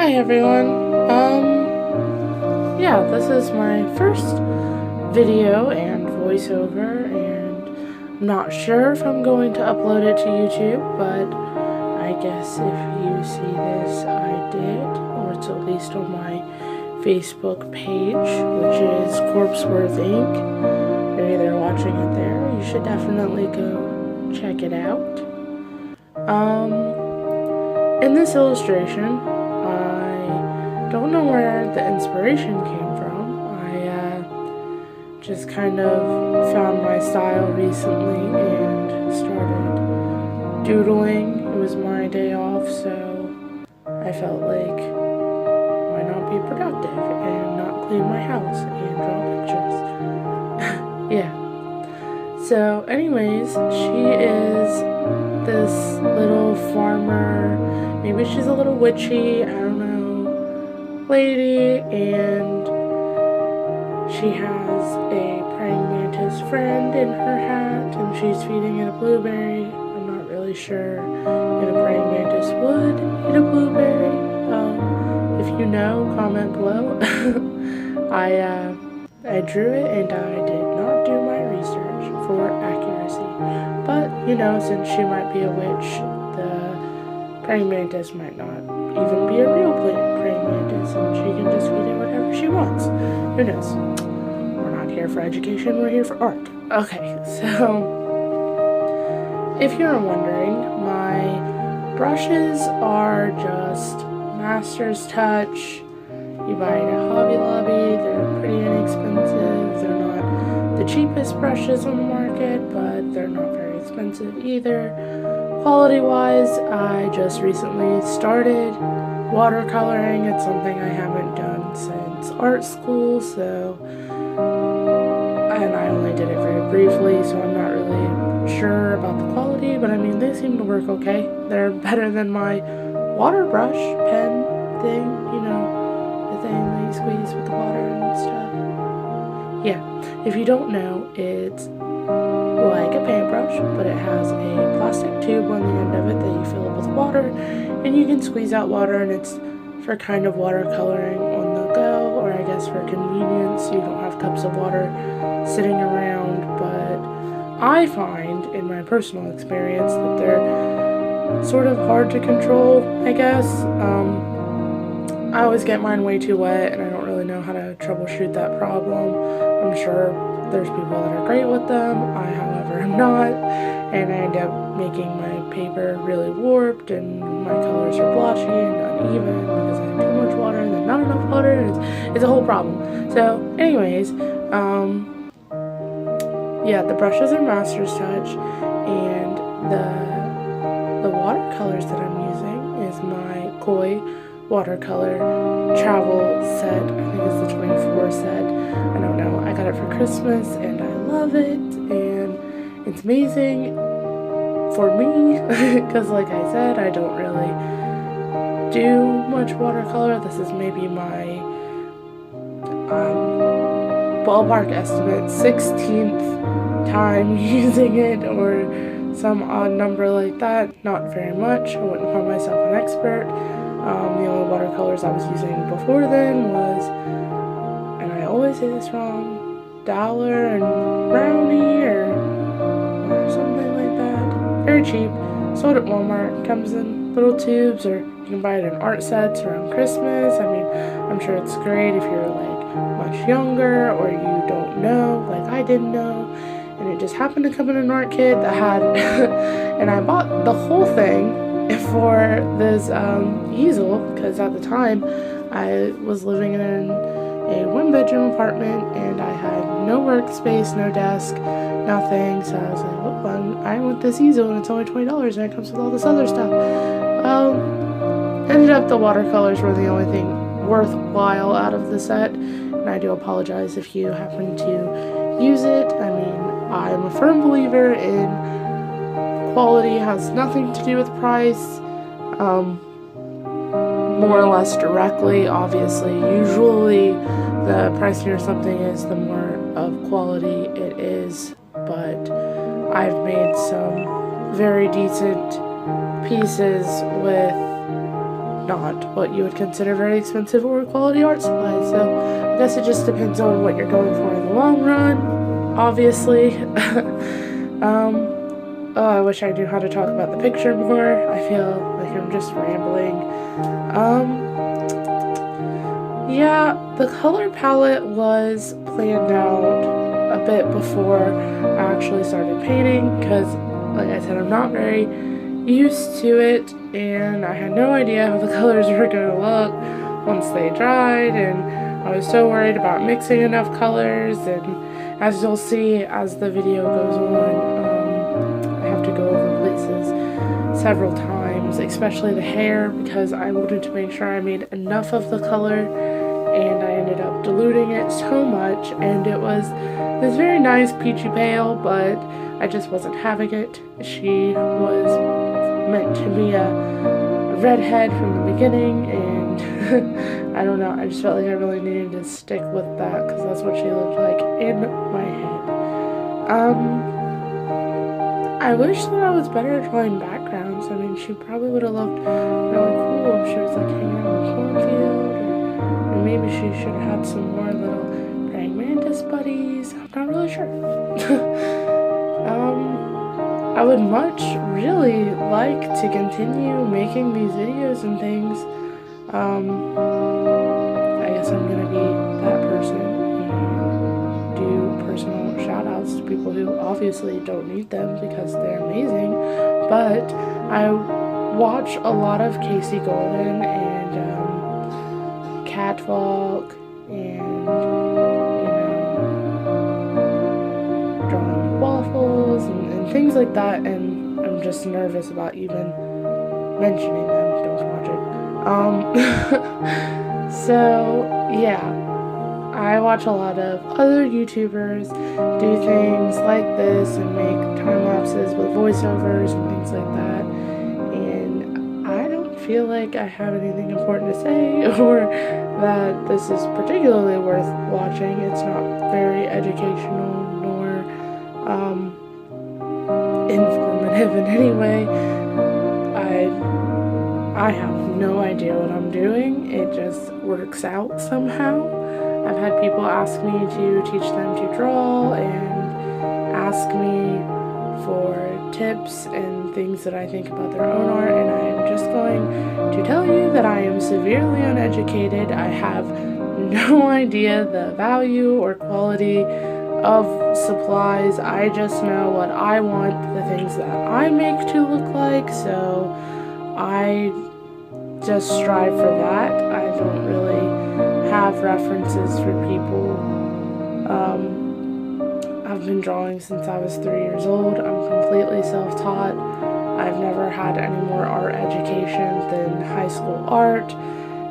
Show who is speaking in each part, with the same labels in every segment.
Speaker 1: Hi everyone. Yeah, this is my first video and voiceover, and I'm not sure if I'm going to upload it to YouTube, but I guess if you see this, I did, or it's at least on my Facebook page, which is Corpseworth Inc. Maybe they're watching it there. You should definitely go check it out. In this illustration, I don't know where the inspiration came from. I just kind of found my style recently and started doodling. It was my day off, so I felt like, why not be productive and not clean my house and draw pictures? Yeah. So anyways, she is this little farmer, maybe she's a little witchy, I don't know, lady, and she has a praying mantis friend in her hat, and she's feeding it a blueberry. I'm not really sure if a praying mantis would eat a blueberry. If you know, comment below. I drew it and I did not do my research for accuracy. But, you know, since she might be a witch, the praying mantis might not even be a real praying mantis, and she can just feed it whatever she wants. Who knows? We're not here for education, we're here for art. Okay, so if you're wondering, my brushes are just Master's Touch. You buy it at Hobby Lobby, they're pretty inexpensive. They're not the cheapest brushes on the market, but they're not very expensive either. Quality-wise, I just recently started watercoloring. It's something I haven't done since art school, and I only did it very briefly, so I'm not really sure about the quality, but I mean, they seem to work okay. They're better than my water brush pen thing, you know, the thing that you squeeze with the water and stuff. Yeah, if you don't know, it's like a paintbrush, but it has a plastic tube on the end of it that you fill up with water, and you can squeeze out water, and it's for kind of watercoloring on the go, or I guess for convenience, so you don't have cups of water sitting around. But I find, in my personal experience, that they're sort of hard to control, I guess. I always get mine way too wet, and I don't really know how to troubleshoot that problem. I'm sure there's people that are great with them. I, however, am not, and I end up making my paper really warped, and my colors are blotchy and uneven because I have too much water and then not enough water, and it's a whole problem. So, anyways, yeah, the brushes are Master's Touch, and the watercolors that I'm using is my Koi watercolor travel set. I think it's the 24 set. I don't know. I got it for Christmas and I love it, and it's amazing for me because, like I said, I don't really do much watercolor. This is maybe my ballpark estimate 16th time using it, or some odd number like that. Not very much. I wouldn't call myself an expert. The only watercolors I was using before then was, and I always say this wrong, Dollar and Brownie or something like that. Very cheap. Sold at Walmart. Comes in little tubes, or you can buy it in art sets around Christmas. I mean, I'm sure it's great if you're like much younger or you don't know, like I didn't know, and it just happened to come in an art kit that had, and I bought the whole thing for this easel, because at the time I was living in a one-bedroom apartment and I had no workspace, no desk, nothing, so I was like, well, I want this easel and it's only $20 and it comes with all this other stuff. Ended up the watercolors were the only thing worthwhile out of the set, and I do apologize if you happen to use it. I mean, I'm a firm believer in quality has nothing to do with price, more or less directly, obviously. Usually the pricier something is, the more of quality it is, but I've made some very decent pieces with not what you would consider very expensive or quality art supplies. So I guess it just depends on what you're going for in the long run, obviously. Oh, I wish I knew how to talk about the picture more. I feel like I'm just rambling. Yeah, the color palette was planned out a bit before I actually started painting, because like I said, I'm not very used to it, and I had no idea how the colors were going to look once they dried, and I was so worried about mixing enough colors. And as you'll see as the video goes on, I have to go over places several times, especially the hair, because I wanted to make sure I made enough of the color, and I ended up diluting it so much, and it was this very nice peachy pale, but I just wasn't having it. She was meant to be a redhead from the beginning, and I don't know, I just felt like I really needed to stick with that, because that's what she looked like in my head. I wish that I was better at drawing backgrounds. I mean, she probably would have looked really cool if she was like hanging out in the cornfield, or maybe she should have had some more little praying mantis buddies. I'm not really sure. I would really like to continue making these videos and things. I guess I'm gonna be that person and do personal shout outs to people who obviously don't need them because they're amazing. But I watch a lot of Casey Golden and Catwalk and drawing waffles and things like that, and I'm just nervous about even mentioning them. Don't watch it. So yeah, I watch a lot of other YouTubers do things like this and make time lapses with voiceovers and things like that, and I don't feel like I have anything important to say or that this is particularly worth watching. It's not very educational nor informative in any way. I have no idea what I'm doing. It just works out somehow. I've had people ask me to teach them to draw and ask me for tips and things that I think about their own art, and I am just going to tell you that I am severely uneducated. I have no idea the value or quality of supplies. I just know what I want the things that I make to look like, so I just strive for that. I don't really have references for people. I've been drawing since I was 3 years old. I'm completely self-taught. I've never had any more art education than high school art,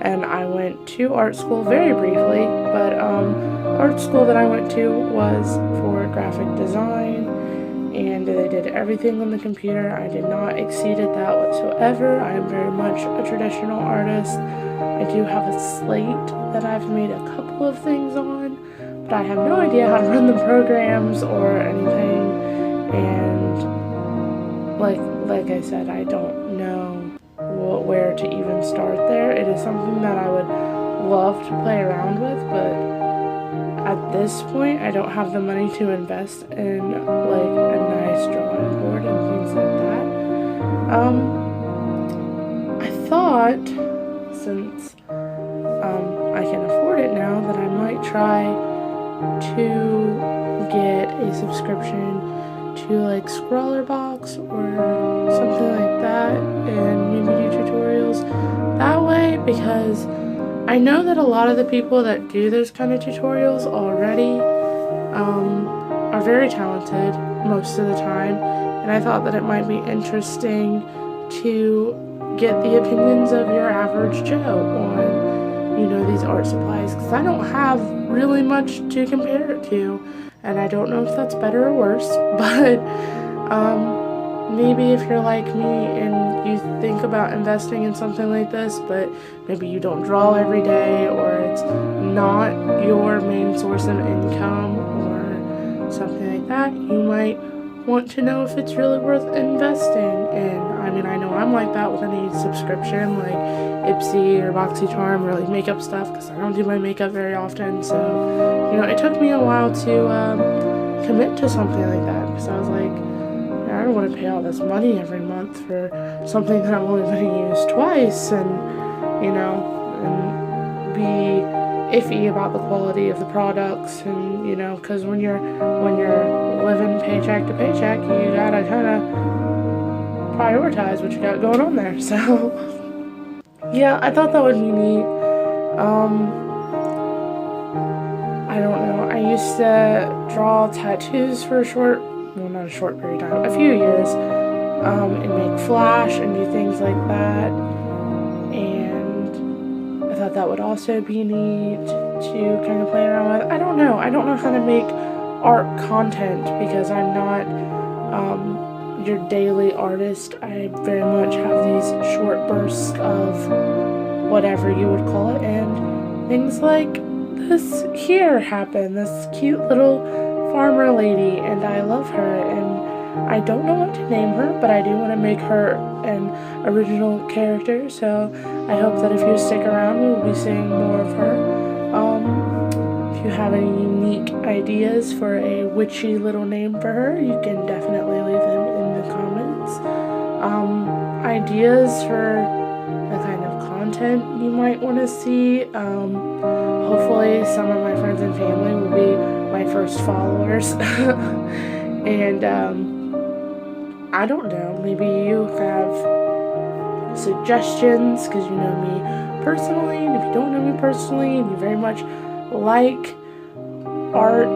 Speaker 1: and I went to art school very briefly, but art school that I went to was for graphic design, and they did everything on the computer. I did not exceed at that whatsoever. I am very much a traditional artist. I do have a slate that I've made a couple of things on, but I have no idea how to run the programs or anything, and like I said, I don't know where to even start there. It is something that I would love to play around with, but at this point I don't have the money to invest in like a nice drawing board and things like that. I thought, since I can afford it now, that I might try to get a subscription to like Scrawlrbox or something like that, and maybe do tutorials that way, because I know that a lot of the people that do those kind of tutorials already are very talented most of the time, and I thought that it might be interesting to get the opinions of your average Joe on, you know, these art supplies, because I don't have really much to compare it to, and I don't know if that's better or worse, but maybe if you're like me and you think about investing in something like this, but maybe you don't draw every day, or it's not your main source of income or something like that, you might want to know if it's really worth investing in. I mean, I know I'm like that with any subscription, like Ipsy or BoxyCharm or like makeup stuff, because I don't do my makeup very often. So, you know, it took me a while to commit to something like that, because I was like, I don't want to pay all this money every month for something that I'm only going to use twice, and, you know, and be iffy about the quality of the products. And, you know, because when you're living paycheck to paycheck, you gotta kind of prioritize what you got going on there. So yeah, I thought that would be neat. I don't know, I used to draw tattoos for not a short period of time, a few years, and make flash and do things like that, and I thought that would also be neat to kind of play around with. I don't know how to make art content, because I'm not your daily artist. I very much have these short bursts of whatever you would call it, and things like this here happen, this cute little farmer lady, and I love her, and I don't know what to name her, but I do want to make her an original character, so I hope that if you stick around, we'll be seeing more of her. If you have any unique ideas for a witchy little name for her, you can definitely leave them in the comments. Ideas for the kind of content you might want to see. Hopefully some of my friends and family will be my first followers. And I don't know, maybe you have suggestions, because you know me personally, and if you don't know me personally and you very much like art,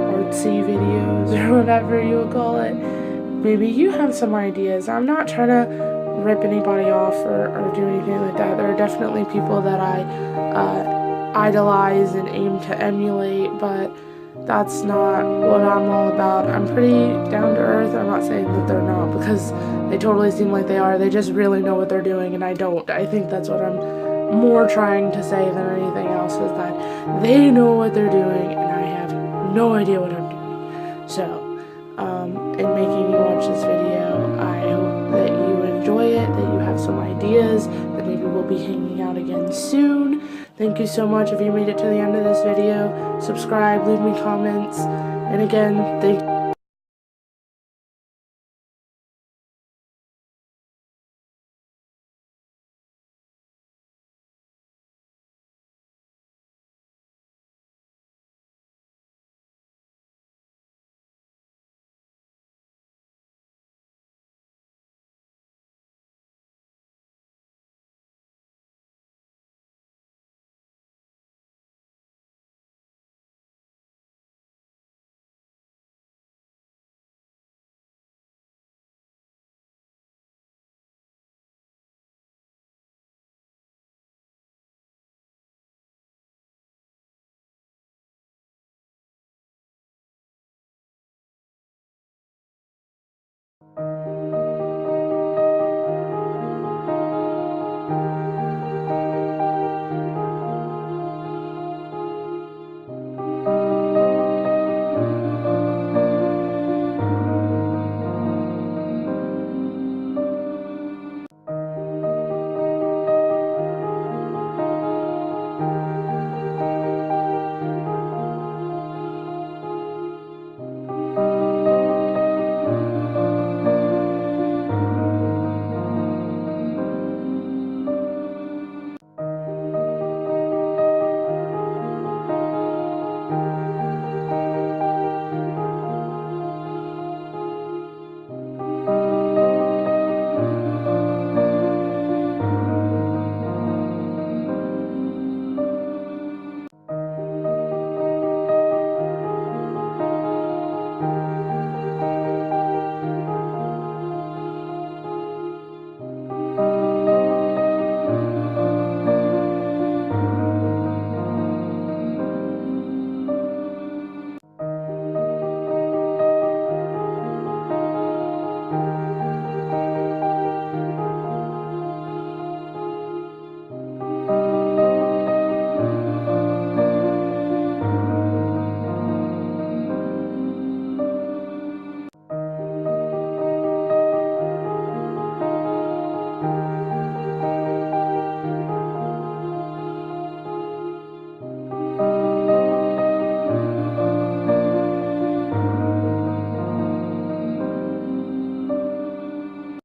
Speaker 1: artsy videos or whatever you would call it, maybe you have some ideas. I'm not trying to rip anybody off or do anything like that. There are definitely people that I idolize and aim to emulate, but that's not what I'm all about. I'm pretty down to earth. I'm not saying that they're not, because they totally seem like they are. They just really know what they're doing, and I don't. I think that's what I'm more trying to say than anything else, is that they know what they're doing and I have no idea what I'm doing. So, in making you watch this video, I hope that you enjoy it, that you have some ideas, that maybe we'll be hanging out again soon. Thank you so much if you made it to the end of this video. Subscribe, leave me comments, and again, thank you.